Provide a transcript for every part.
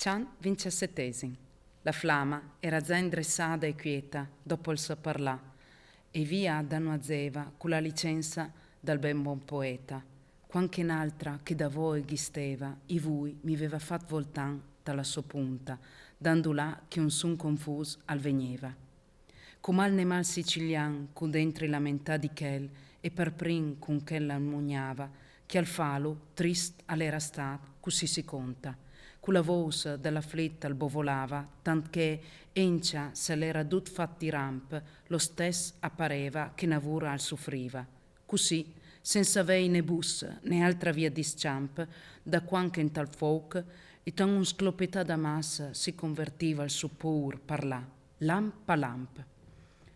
Chan 27. La flamma era già indressata e quieta dopo il suo parlà, e via da nuazeva con la licenza dal ben buon poeta. Qualche un'altra che da voi ghisteva, i vui mi aveva fatto voltan dalla sua punta, dando là che un son confuso al veniva. Come al nemal sicilian, con dentro la mentà di chel, e per prim con che la mugnava, che al falo, trist all'era stat, così si conta. Con la voce della fletta al bovolava, tant che encia se l'era dut fatti ramp, lo stesso appareva che navura al soffriva. Così, senza vei né bus né altra via di scamp, da quanche in tal folk, e tan un sclopetà da massa si convertiva al suo pur parlà, lamp a lamp.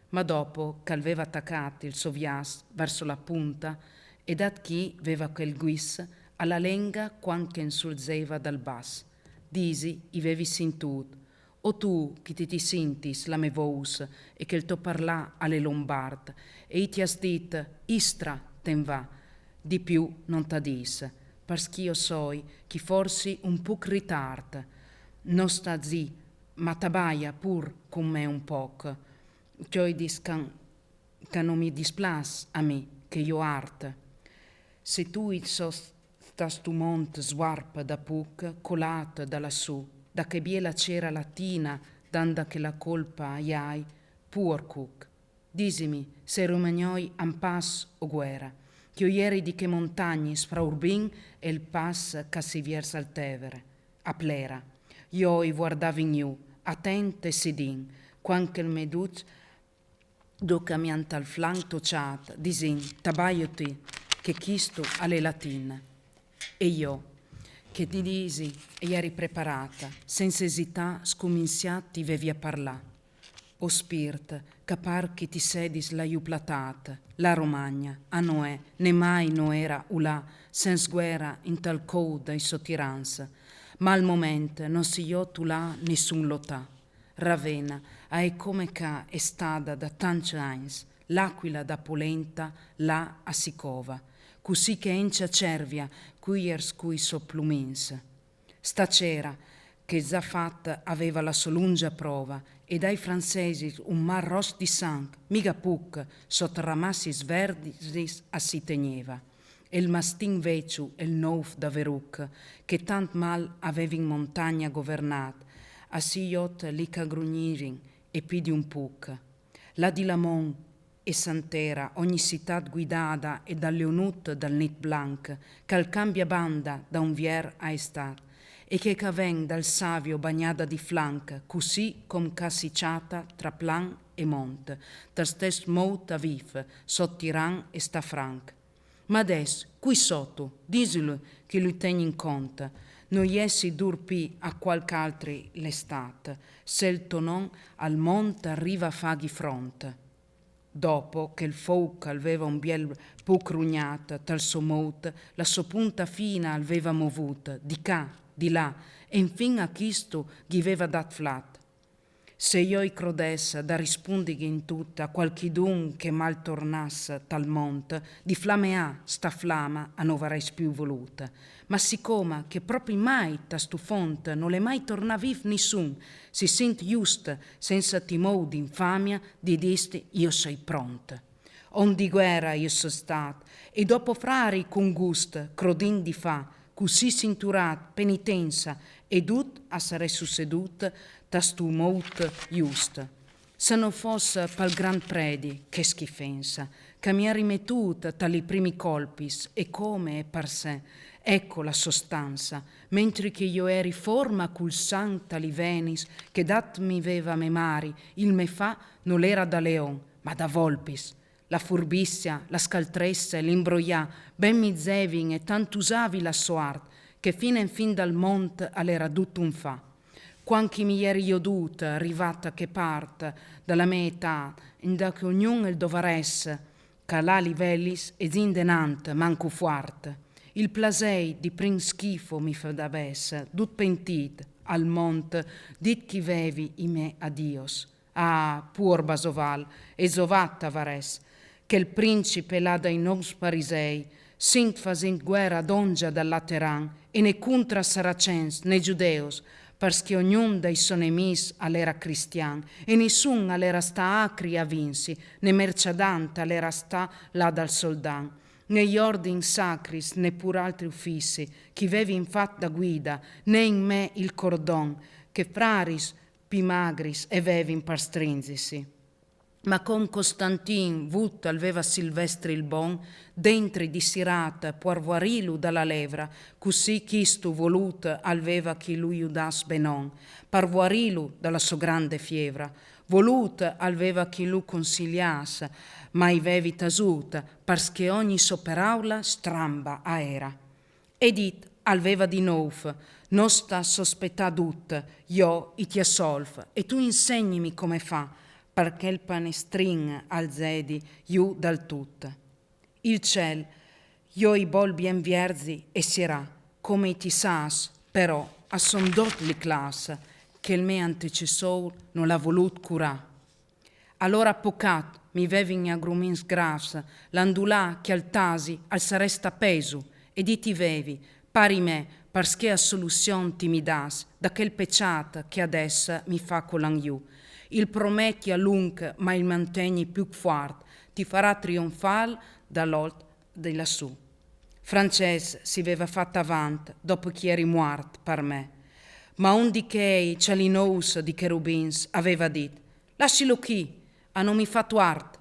Ma dopo che aveva attaccato il suo vias verso la punta, e dat chi aveva quel guis, alla lenga quanche insulzeva dal bas, disi i vevi sintut, o tu che ti sentis la me vos e che il tuo parlà alle lombard, e i ti has dit, istra ten va, di più non t'ha dis, perché soi che forsi un poc ritard, non sta zi, ma t'abbaia pur con me un poc, che oi dis che non mi displas a me, che io art. Se tu il stas tu mont swarp da puc, colat da lassù, da che biela cera latina, danda che la colpa aiai, pur cuc. Disimi, se romagnoi an pass o guerra, che io ieri di che montagne fra Urbin e il pass che si versa al Tevere, a plera. Io i guardavo in giù, attente e sidin, quanche il meduc doca mi anta al flanco tociat, disin, tabaioti, che chisto alle latine. E io, che ti disi e eri preparata, senza esità scominciati vevi a parlà. O spirt, capar che ti sedis la iuplatata, la Romagna, a Noè, né mai no era ulà, senza guerra in tal coda e sottiranza, ma al momento non si io tu là nessun lotà. Ravenna, è come ca è stata da tanti anni, l'aquila da polenta, là a Sicova, così che encia cervia, cuiers cui so plumins. Stacera, che già fatta aveva la solungia prova, e dai francesi un mar ros di sangue, mica puc, sotto ramassi sverdis a si teneva. E il mastin veciu e il nouf da Veruc, che tant mal aveva in montagna governat, a si iot li ca grugnirin e pidi un puc. La di Lamont e Santera, ogni città guidata e dal leonut dal nit blanc, che cambia banda da un vier a estat, e che ven dal savio bagnata di flanc, così com cassicciata tra plan e mont, tra stes mout a vif, sottiran e sta franc. Ma adesso, qui sotto, disilo che lui tegni in conto, non jessi durpi a qualche altri l'estate, se il tonon al monte arriva a faghi fronte. Dopo che il folk aveva un biel puc rugnata tal suo mout, la sua punta fina aveva movuta, di qua, di là, e infin a chisto gli aveva dat flat. Se io i crodessa da rispondighi in tutta qualchidun che mal tornasse tal monte, di flamme sta flama a non vareis più voluta. Ma siccome che proprio mai ta stu fonte non le mai torna viv nessun, si sent giusta, senza timore d'infamia, di disti io sei pronta. On di guerra io so stat, e dopo frari con gusto, crodin di fa, così cinturat, penitenza, ed ut a sare sussedut, ta stu mout giusta. Se non fosse pal gran predi, che schifenza, che mi ha rimettuta tali primi colpis, e come e per sé, ecco la sostanza, mentre che io eri forma cul sang tali venis, che dat mi veva me mari, il me fa non era da leon, ma da volpis. La furbizia, la scaltrezza e l'imbroià, ben mi zevin e tant usavi la soart, che fino in fin dal monte all'era tutto un fa. Quanchi mi eri io duta, arrivata che parte dalla mia età, in da che ognuno il dovaresse, che là livellis ed indenant manco fuarte. Il plasei di prin schifo mi fa da besse, dut pentit, al monte, dit chi vevi i me adios. Ah, pur Basoval, e zovatta vares, che il principe là dai nos parisei, sint fasint guerra d'ongia dal Lateran, e ne contra saracens, ne giudeos, perché ognuno dei suoi nemici all'era cristiano e nessuno all'era sta acri a vinsi, né merciadante all'era sta là dal soldan, né gli ordini sacris, né pur altri uffici, chi vevi infatti da guida, né in me il cordon, che fraris pi magris e vevin per strinzisi. Ma con Costantin vut alveva Silvestri il bon, dentri di sirata puarvarilu dalla levra, così chistu volut alveva chi lui udas benon, parvuarilu dalla sua grande fievra, volut alveva chi lu consiglias, ma i vevi tasut, perché ogni soperaula stramba aera. Edit alveva di nouf, non sta sospettadut, io i ti assolf, e tu insegnimi come fa, perché il panestrin al zedi iu dal tut. Il ciel, io i bol bien vierzi e sierà, come i ti sas, però a son dot li clas, che il me antecessor non l'ha volut curà. Allora pocat mi vevin agrumins gras, l'andulà che al tasi al saresta pesu, ed i ti vevi, pari me, perché a soluzion ti mi das, da quel pecciat che adesso mi fa colan iu. Il prometti a lung, ma il mantegni più fort, ti farà trionfal dall'olt di lassù. Frances si aveva fatta avanti, dopo che eri muort per me. Ma un di che cialinous di cherubins aveva dit, lascilo qui, a non mi fa tuart,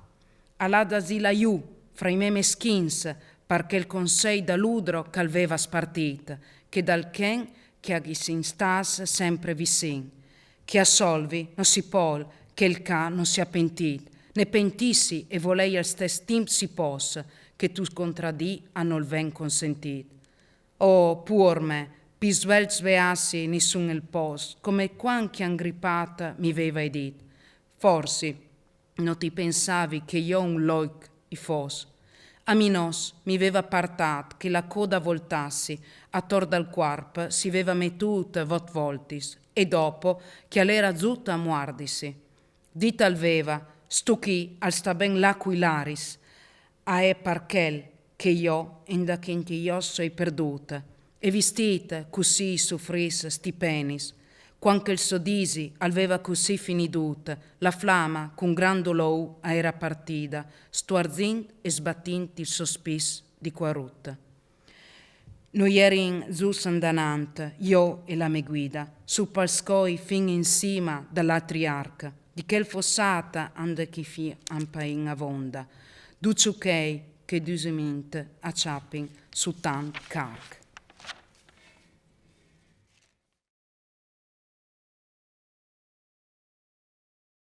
allà d'asila iu, fra i me meschins, perché il consei da ludro c'aveva spartit, che dal chen che a chi si instas sempre vicin, che a solvi non si può, che il ca non sia pentit, ne pentissi e volei al stes timp si pos, che tu contradì a non ven consentit. Oh, pur me, pisvel sveassi nessun il pos, come quanche angripata mi veva edit. Forsi non ti pensavi che io un loic i fos. A minos mi veva partat che la coda voltassi, attor dal quarp si veva metut vot voltis, e dopo che all'era zutta muardisi. Dita alveva, stu chi al sta ben l'aquilaris, a è parchel che io, inda che inti io sei perduta, e vestita così soffris sti penis, quanche il sodisi alveva così finidut, la flama con gran dolou era partita, stuarzint e sbattint il sospis di quarut. Noi erin zus andanant, io e la me guida, su palscoi fin in cima dall'atriarca, di quel fossata ande chi fi ampa in avonda, duciuchei che dusemint a ciapin su tan carc.